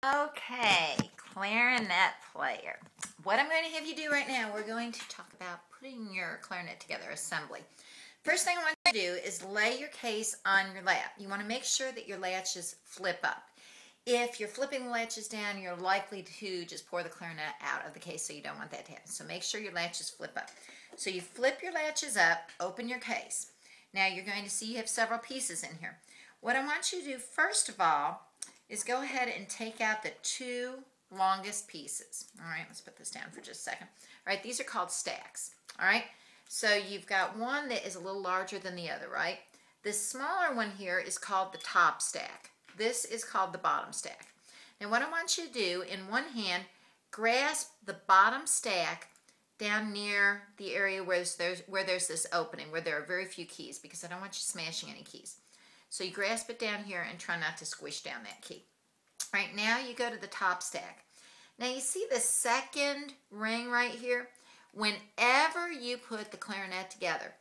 Okay, clarinet player. What I'm going to have you do right now, we're going to talk about putting your clarinet together, assembly. First thing I want you to do is lay your case on your lap. You want to make sure that your latches flip up. If you're flipping the latches down, you're likely to just pour the clarinet out of the case, so you don't want that to happen. So make sure your latches flip up. So you flip your latches up, open your case. Now you're going to see you have several pieces in here. What I want you to do first of all is go ahead and take out the two longest pieces. All right, let's put this down for just a second. All right, these are called stacks. All right, so you've got one that is a little larger than the other, right? This smaller one here is called the top stack. This is called the bottom stack. Now what I want you to do, in one hand, grasp the bottom stack down near the area where there's this opening, where there are very few keys, because I don't want you smashing any keys. So you grasp it down here and try not to squish down that key. All right, now you go to the top stack. Now you see the second ring right here? Whenever you put the clarinet together,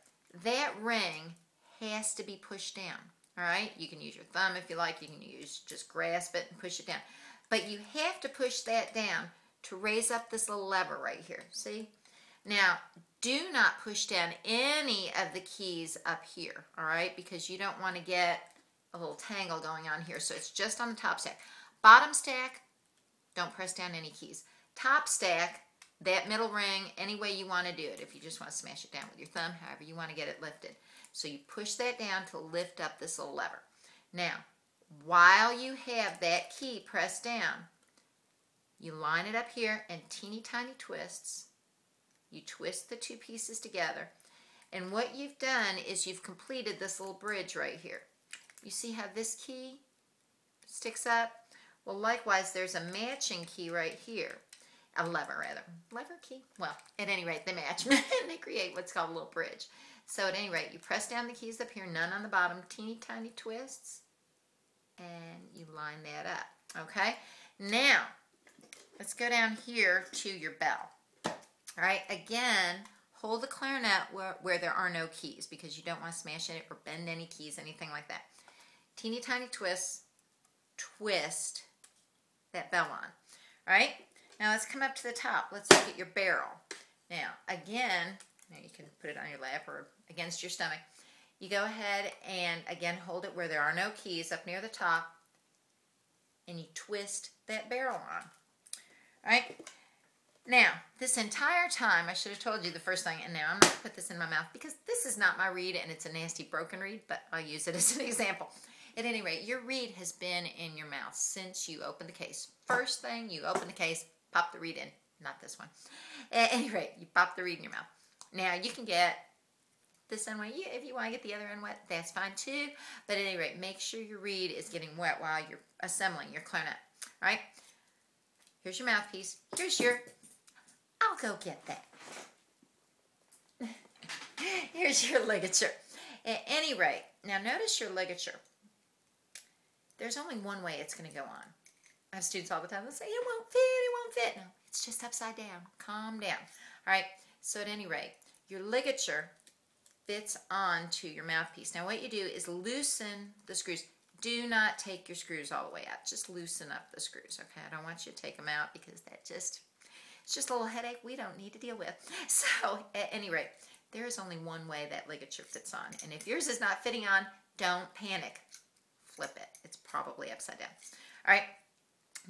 that ring has to be pushed down. All right, you can use your thumb if you like. You can just grasp it and push it down. But you have to push that down to raise up this little lever right here. See? Now, do not push down any of the keys up here, all right, because you don't want to get a little tangle going on here. So it's just on the top stack. Bottom stack, don't press down any keys. Top stack, that middle ring, any way you want to do it. If you just want to smash it down with your thumb, however you want to get it lifted. So you push that down to lift up this little lever. Now, while you have that key pressed down, you line it up here in teeny tiny twists. You twist the two pieces together, and what you've done is you've completed this little bridge right here. You see how this key sticks up? Well, likewise, there's a matching key right here. A lever, rather. Lever key? Well, at any rate, they match. And they create what's called a little bridge. So at any rate, you press down the keys up here, none on the bottom, teeny tiny twists, and you line that up. Okay? Now, let's go down here to your bell. All right, again, hold the clarinet where there are no keys, because you don't want to smash it or bend any keys, anything like that. Teeny tiny twists, twist that bell on. All right, now let's come up to the top. Let's look at your barrel. Now, again, you can put it on your lap or against your stomach. You go ahead and, again, hold it where there are no keys up near the top, and you twist that barrel on. All right. Now, this entire time, I should have told you the first thing, and now I'm going to put this in my mouth because this is not my reed and it's a nasty broken reed, but I'll use it as an example. At any rate, your reed has been in your mouth since you opened the case. First thing, you open the case, pop the reed in. Not this one. At any rate, you pop the reed in your mouth. Now, you can get this end wet. If you want to get the other end wet, that's fine too. But at any rate, make sure your reed is getting wet while you're assembling your clarinet. All right? Here's your mouthpiece. Here's your... I'll go get that. Here's your ligature. At any rate, now notice your ligature. There's only one way it's going to go on. I have students all the time that say, it won't fit, it won't fit. No, it's just upside down. Calm down. All right, so at any rate, your ligature fits onto your mouthpiece. Now what you do is loosen the screws. Do not take your screws all the way out. Just loosen up the screws, okay? I don't want you to take them out because that just... it's just a little headache we don't need to deal with. So, at any rate, there is only one way that ligature fits on. And if yours is not fitting on, don't panic. Flip it. It's probably upside down. All right.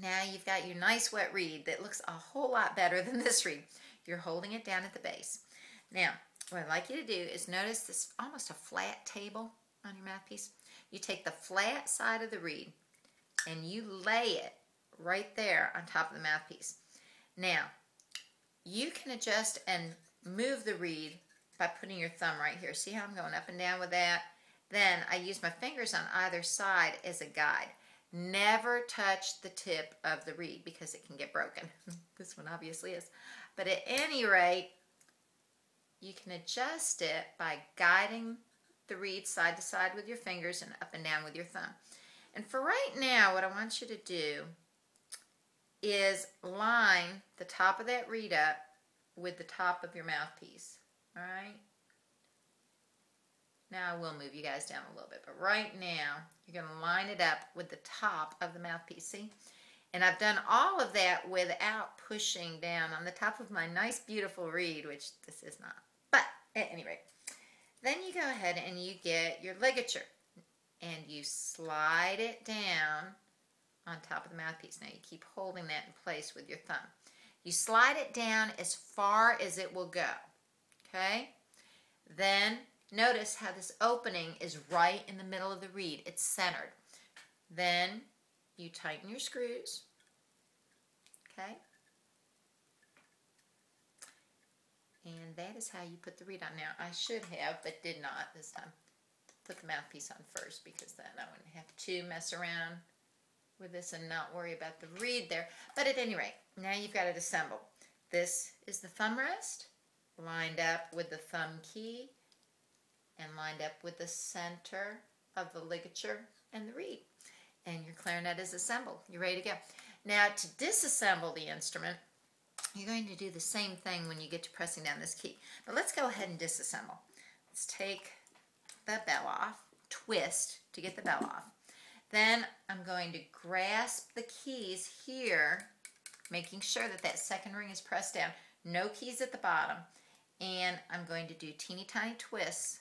Now you've got your nice wet reed that looks a whole lot better than this reed. You're holding it down at the base. Now, what I'd like you to do is notice this almost a flat table on your mouthpiece. You take the flat side of the reed and you lay it right there on top of the mouthpiece. Now, you can adjust and move the reed by putting your thumb right here. See how I'm going up and down with that? Then I use my fingers on either side as a guide. Never touch the tip of the reed because it can get broken. This one obviously is. But at any rate, you can adjust it by guiding the reed side to side with your fingers and up and down with your thumb. And for right now, what I want you to do is line the top of that reed up with the top of your mouthpiece. All right? Now I will move you guys down a little bit, but right now you're going to line it up with the top of the mouthpiece, see? And I've done all of that without pushing down on the top of my nice, beautiful reed, which this is not. But at any rate, then you go ahead and you get your ligature and you slide it down on top of the mouthpiece. Now you keep holding that in place with your thumb. You slide it down as far as it will go, okay? Then notice how this opening is right in the middle of the reed. It's centered. Then you tighten your screws, okay? And that is how you put the reed on. Now, I should have, but did not this time, put the mouthpiece on first because then I wouldn't have to mess around with this and not worry about the reed there. But at any rate, now you've got it assembled. This is the thumb rest lined up with the thumb key and lined up with the center of the ligature and the reed. And your clarinet is assembled. You're ready to go. Now to disassemble the instrument, you're going to do the same thing when you get to pressing down this key. But let's go ahead and disassemble. Let's take the bell off, twist to get the bell off. Then I'm going to grasp the keys here, making sure that that second ring is pressed down. No keys at the bottom. And I'm going to do teeny tiny twists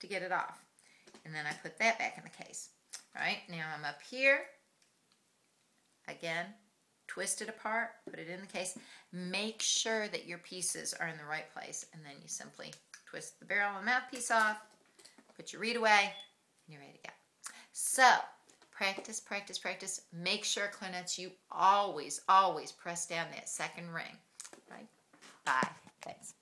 to get it off. And then I put that back in the case. All right, now I'm up here. Again, twist it apart, put it in the case. Make sure that your pieces are in the right place. And then you simply twist the barrel and mouthpiece off, put your reed away, and you're ready to go. So, practice, practice, practice. Make sure, clarinets, you always, always press down that second ring. Right? Bye. Thanks.